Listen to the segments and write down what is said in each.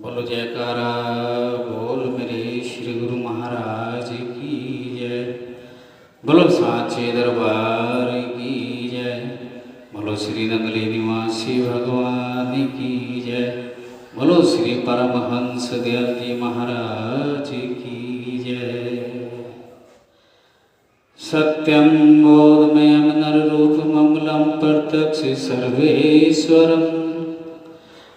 बोलो जयकारा बोल मेरे श्री गुरु महाराज की जय। बोलो साचे दरबार की जय। बोलो श्री नंगली निवासी भगवान की जय। बोलो श्री परमहंस दयाल जी महाराज की जय। सत्यं बोधमयं नररूपममलं प्रत्यक्ष सर्वेश्वरम्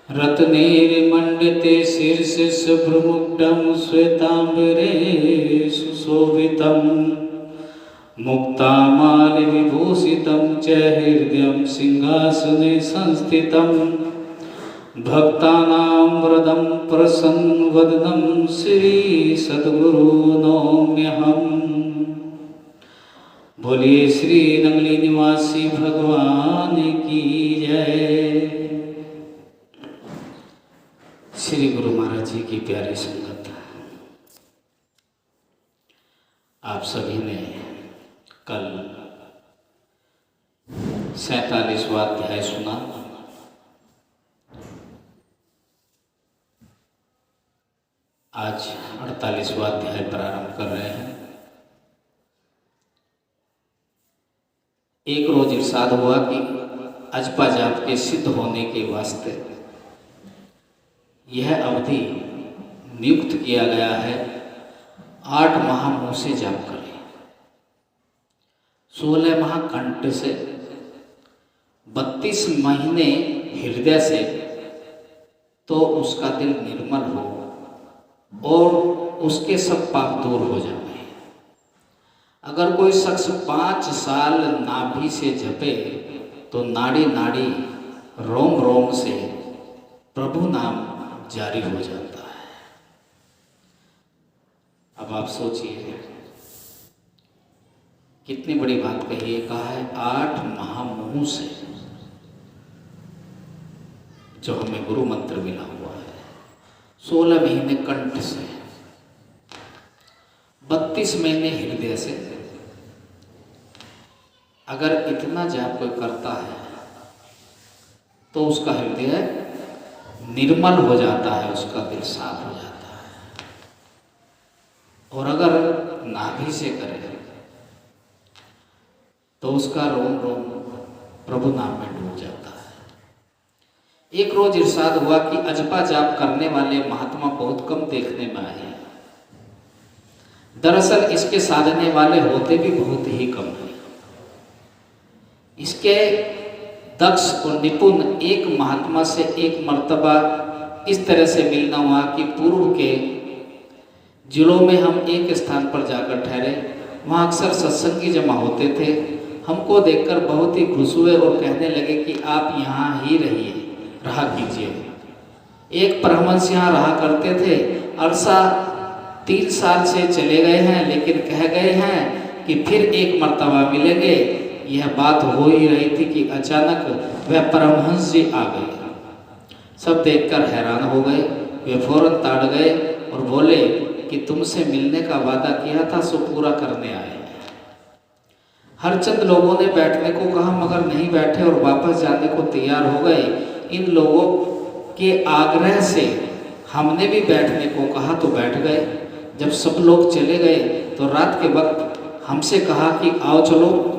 रत्नैर्मण्डिते शीर्षे शुभ्रमुक्तं श्वेताम्बरे सुशोभितं मुक्तामाल्यविभूषितं च हृदयं सिंहासने संस्थितं भक्तानां वरदं प्रसन्नवदनं श्री सद्गुरु नौम्यहम्। बोलिए श्री नंगली निवासी भगवान की जय। श्री गुरु महाराज जी की प्यारी संगत, आप सभी ने कल 47वां अध्याय सुना। आज 48वां अध्याय प्रारंभ कर रहे हैं। एक रोज इरशाद हुआ कि अजपा जाप के सिद्ध होने के वास्ते यह अवधि नियुक्त किया गया है। 8 माह मुँह से जाप करें, 16 माह कंठ से, 32 महीने हृदय से, तो उसका दिल निर्मल हो और उसके सब पाप दूर हो जाए। अगर कोई शख्स 5 साल नाभि से जपे तो नाड़ी नाड़ी रोम रोम से प्रभु नाम जारी हो जाता है। अब आप सोचिए कितनी बड़ी बात कही है। कहा है 8 माह मुँह से जो हमें गुरु मंत्र मिला हुआ है, 16 महीने कंठ से, 32 महीने हृदय से। अगर इतना जाप कोई करता है तो उसका हृदय निर्मल हो जाता है, उसका दिल साफ हो जाता है। और अगर नाभि से करे तो उसका रोम रोम प्रभु नाम में डूब जाता है। एक रोज इरशाद हुआ कि अजपा जाप करने वाले महात्मा बहुत कम देखने में आए हैं। दरअसल इसके साधने वाले होते भी बहुत ही कम हैं। इसके दक्ष और निपुण एक महात्मा से एक मर्तबा इस तरह से मिलना हुआ कि पूर्व के जिलों में हम एक स्थान पर जाकर ठहरे। वहाँ अक्सर सत्संगी जमा होते थे। हमको देखकर बहुत ही खुश हुए और कहने लगे कि आप यहाँ ही रहिए, रहा कीजिए। एक परमहंस यहाँ रहा करते थे, अरसा 3 साल से चले गए हैं, लेकिन कह गए हैं कि फिर एक मर्तबा मिलेंगे। यह बात हो ही रही थी कि अचानक वह परमहंस जी आ गए। सब देखकर हैरान हो गए। वे फौरन ताड़ गए और बोले कि तुमसे मिलने का वादा किया था सो पूरा करने आए। हर चंद लोगों ने बैठने को कहा मगर नहीं बैठे और वापस जाने को तैयार हो गए। इन लोगों के आग्रह से हमने भी बैठने को कहा तो बैठ गए। जब सब लोग चले गए तो रात के वक्त हमसे कहा कि आओ चलो,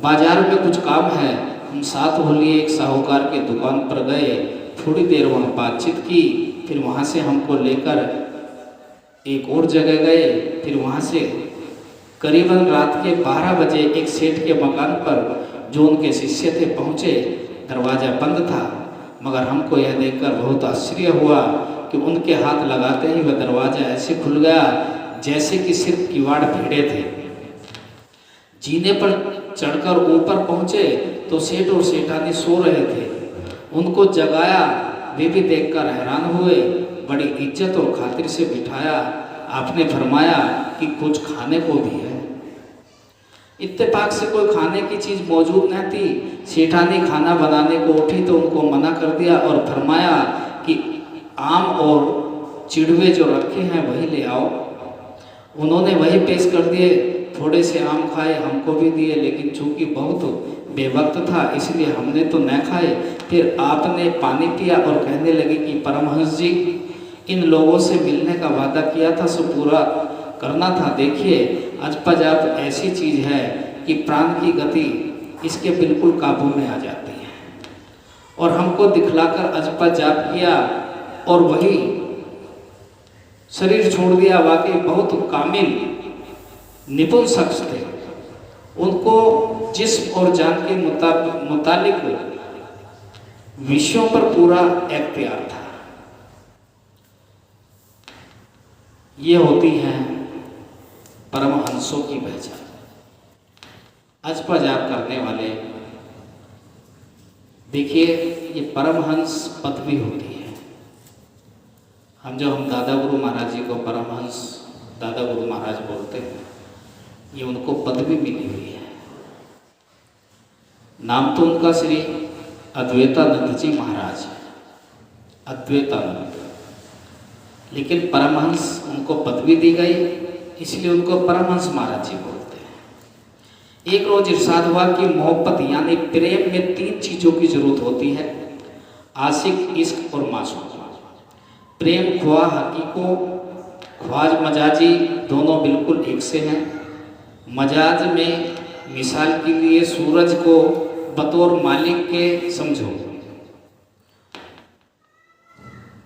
बाजार में कुछ काम है। हम साथ हो लिए एक साहूकार की दुकान पर गए। थोड़ी देर वहाँ बातचीत की, फिर वहाँ से हमको लेकर एक और जगह गए। फिर वहाँ से करीबन रात के 12 बजे एक सेठ के मकान पर जो उनके शिष्य थे पहुँचे। दरवाज़ा बंद था, मगर हमको यह देखकर बहुत आश्चर्य हुआ कि उनके हाथ लगाते ही वह दरवाज़ा ऐसे खुल गया जैसे कि सिर्फ किवाड़ भिड़े थे। जीने पर चढ़कर ऊपर पहुँचे तो सेठ और सेठानी सो रहे थे। उनको जगाया, वे भी देखकर हैरान हुए। बड़ी इज्जत और खातिर से बिठाया। आपने फरमाया कि कुछ खाने को भी है। इत्तेफाक से कोई खाने की चीज़ मौजूद न थी। सेठानी खाना बनाने को उठी तो उनको मना कर दिया और फरमाया कि आम और चिड़वे जो रखे हैं वही ले आओ। उन्होंने वही पेश कर दिए। थोड़े से आम खाए, हमको भी दिए, लेकिन चूंकि बहुत बेवक्त था इसलिए हमने तो न खाए। फिर आपने पानी पिया और कहने लगे कि परमहंस जी इन लोगों से मिलने का वादा किया था सो पूरा करना था। देखिए अजपा जाप ऐसी चीज है कि प्राण की गति इसके बिल्कुल काबू में आ जाती है। और हमको दिखलाकर अजपा जाप किया और वही शरीर छोड़ दिया। वाकई बहुत कामिल निपुण शख्स थे। उनको जिस्म और जान के मुतालिक विषयों पर पूरा एख्तियार था। ये होती हैं परमहंसों की पहचान। अजपा जाप करने वाले, देखिए ये परमहंस पदवी होती है। हम दादा गुरु महाराज जी को परमहंस दादा गुरु महाराज बोलते हैं, ये उनको पदवी मिली हुई है। नाम तो उनका श्री अद्वैतानंद जी महाराज है, अद्वैतानंद, लेकिन परमहंस उनको पदवी दी गई, इसलिए उनको परमहंस महाराज जी बोलते हैं। एक रोज इरशाद हुआ कि मोहब्बत यानी प्रेम में 3 चीजों की जरूरत होती है, आशिक, इश्क और मासूम। प्रेम ख्वा हकीको, ख्वाज मजाजी दोनों बिल्कुल एक से हैं। मजाज में मिसाल के लिए सूरज को बतौर मालिक के समझो।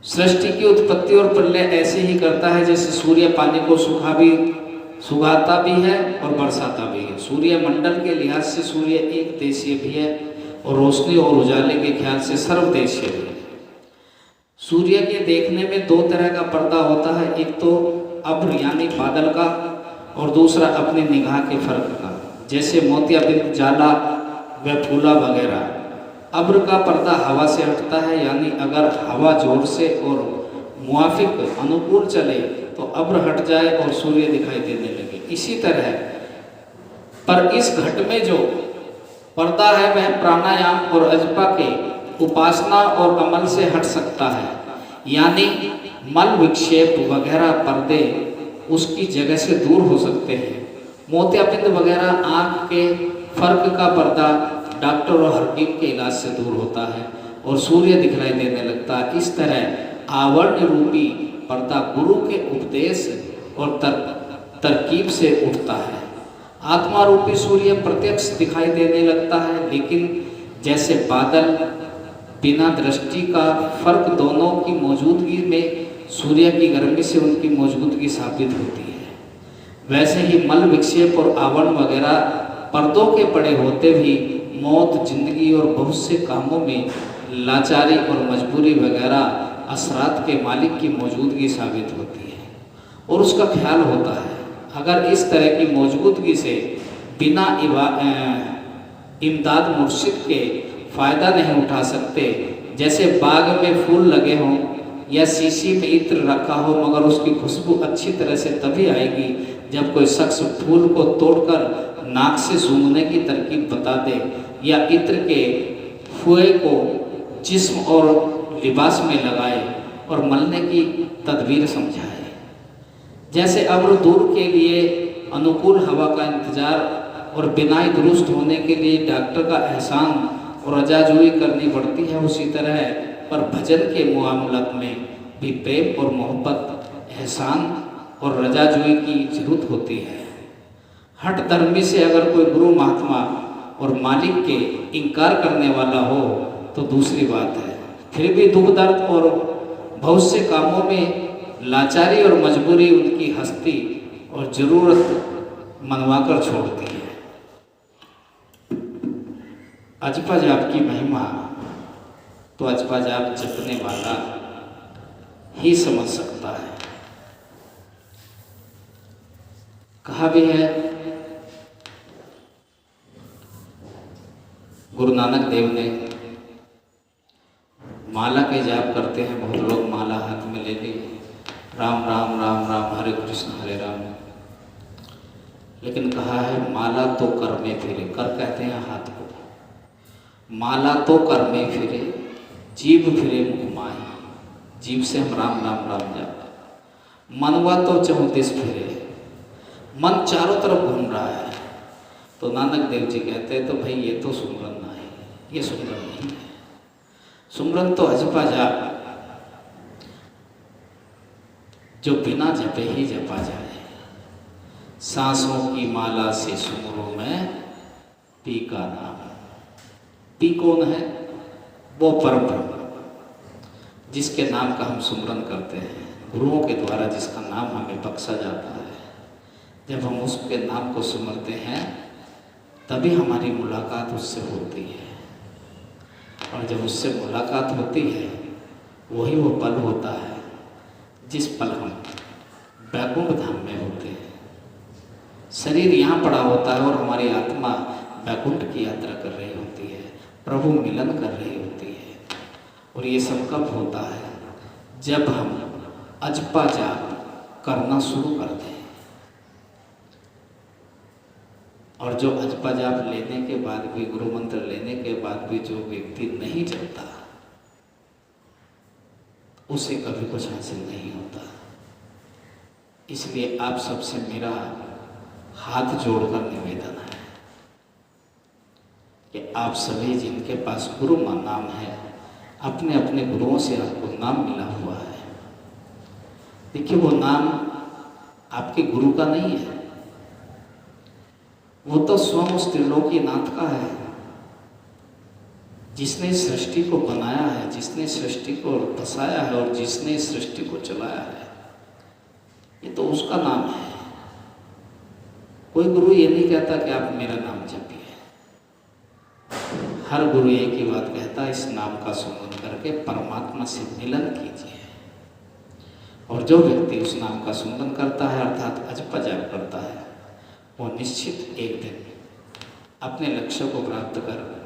सृष्टि की उत्पत्ति और प्रलय ऐसे ही करता है जैसे सूर्य पानी को सुखाता भी है और बरसाता भी है। सूर्य मंडल के लिहाज से सूर्य एक देशीय भी है और रोशनी और उजाले के ख्याल से सर्वदेशीय भी है। सूर्य के देखने में 2 तरह का पर्दा होता है, एक तो अब्र यानी बादल का और दूसरा अपनी निगाह के फर्क का, जैसे मोतियाबिंद, जाला व फूला वगैरह। अब्र का पर्दा हवा से हटता है, यानी अगर हवा जोर से और मुआफिक अनुकूल चले तो अब्र हट जाए और सूर्य दिखाई देने लगे। इसी तरह पर इस घट में जो पर्दा है वह प्राणायाम और अजपा के उपासना और अमल से हट सकता है, यानी मल विक्षेप वगैरह पर्दे उसकी जगह से दूर हो सकते हैं। मोतियाबिंद वगैरह आँख के फर्क का पर्दा डॉक्टर और हकीम के इलाज से दूर होता है और सूर्य दिखलाई देने लगता है। इस तरह आवरण रूपी पर्दा गुरु के उपदेश और तरकीब से उठता है। आत्मा रूपी सूर्य प्रत्यक्ष दिखाई देने लगता है, लेकिन जैसे बादल बिना दृष्टि का फर्क दोनों की मौजूदगी में सूर्य की गर्मी से उनकी मौजूदगी साबित होती है, वैसे ही मल विक्षेप और आवरण वगैरह पर्दों के पड़े होते भी मौत, जिंदगी और बहुत से कामों में लाचारी और मजबूरी वगैरह असरात के मालिक की मौजूदगी साबित होती है और उसका ख्याल होता है। अगर इस तरह की मौजूदगी से बिना इमदाद मुर्शिद के फ़ायदा नहीं उठा सकते, जैसे बाग में फूल लगे हों या शीशी में इत्र रखा हो मगर उसकी खुशबू अच्छी तरह से तभी आएगी जब कोई शख्स फूल को तोड़कर नाक से सूंघने की तरकीब बता दे या इत्र के फुए को जिस्म और लिबास में लगाए और मलने की तदबीर समझाए। जैसे अब्र दूर के लिए अनुकूल हवा का इंतजार और बिनाई दुरुस्त होने के लिए डॉक्टर का एहसान और रजाजुई करनी पड़ती है, उसी तरह पर भजन के मामलत में भी प्रेम और मोहब्बत, एहसान और रजाजुई की जरूरत होती है। हट धर्मी से अगर कोई गुरु महात्मा और मालिक के इनकार करने वाला हो तो दूसरी बात है, फिर भी दुख दर्द और बहुत से कामों में लाचारी और मजबूरी उनकी हस्ती और ज़रूरत मनवाकर छोड़ती है। अजपा जाप की महिमा तो अजपा जाप जपने वाला ही समझ सकता है। कहा भी है, गुरु नानक देव ने माला के जाप करते हैं, बहुत लोग माला हाथ में ले ली, राम राम राम राम हरे कृष्ण हरे राम, लेकिन कहा है माला तो कर में फिरे, कर कहते हैं हाथ को, माला तो कर में फिरे जीभ फिरे मुख माही, जीभ से हम राम राम राम जाप, मनवा तो 34 फिरे, मन चारों तरफ घूम रहा है। तो नानक देव जी कहते हैं तो भाई ये तो सुमरन ना है, ये सुमरन नहीं है। सुमरन तो अजपा जाप जो बिना जपे ही जपा जाए। सांसों की माला से सुमरो में पी का नाम। पी कौन है? वो परम ब्रह्म जिसके नाम का हम सुमरन करते हैं, गुरुओं के द्वारा जिसका नाम हमें बख्शा जाता है। जब हम उसके नाम को सुमरते हैं तभी हमारी मुलाकात उससे होती है, और जब उससे मुलाकात होती है वही वो पल होता है जिस पल हम वैकुंठ धाम में होते हैं। शरीर यहाँ पड़ा होता है और हमारी आत्मा वैकुंठ की यात्रा कर रही होती है, प्रभु मिलन कर रही होती है। और ये सब कब होता है? जब हम अजपा जाप करना शुरू कर दें। और जो अजपा जाप लेने के बाद भी, गुरु मंत्र लेने के बाद भी जो व्यक्ति नहीं जपता, उसे कभी कुछ हासिल नहीं होता। इसलिए आप सबसे मेरा हाथ जोड़कर निवेदन है कि आप सभी जिनके पास गुरु का नाम है, अपने अपने गुरुओं से आपको नाम मिला हुआ है। देखिए, वो नाम आपके गुरु का नहीं है, वो तो स्वयं उस त्रिलोकी नाथ का है, जिसने सृष्टि को बनाया है, जिसने सृष्टि को बसाया है और जिसने सृष्टि को चलाया है। ये तो उसका नाम है। कोई गुरु ये नहीं कहता कि आप मेरा नाम जपिए। हर गुरु एक ही बात कहता है, इस नाम का सुमरन करके परमात्मा से मिलन कीजिए। और जो व्यक्ति उस नाम का सुमरन करता है, अर्थात अजपा जाप करता है, वो निश्चित एक दिन अपने लक्ष्य को प्राप्त कर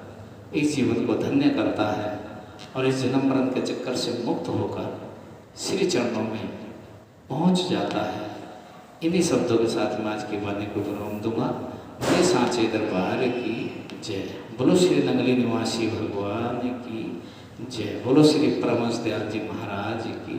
इस जीवन को धन्य करता है और इस जन्म मरण के चक्कर से मुक्त होकर श्री चरणों में पहुंच जाता है। इन्हीं शब्दों के साथ मैं आज की वाणी को विराम दूंगा। मेरे सांचे दरबार की जय। बोलो श्री नंगली निवासी भगवान की जय। बोलो श्री परमहंस दयाल जी महाराज की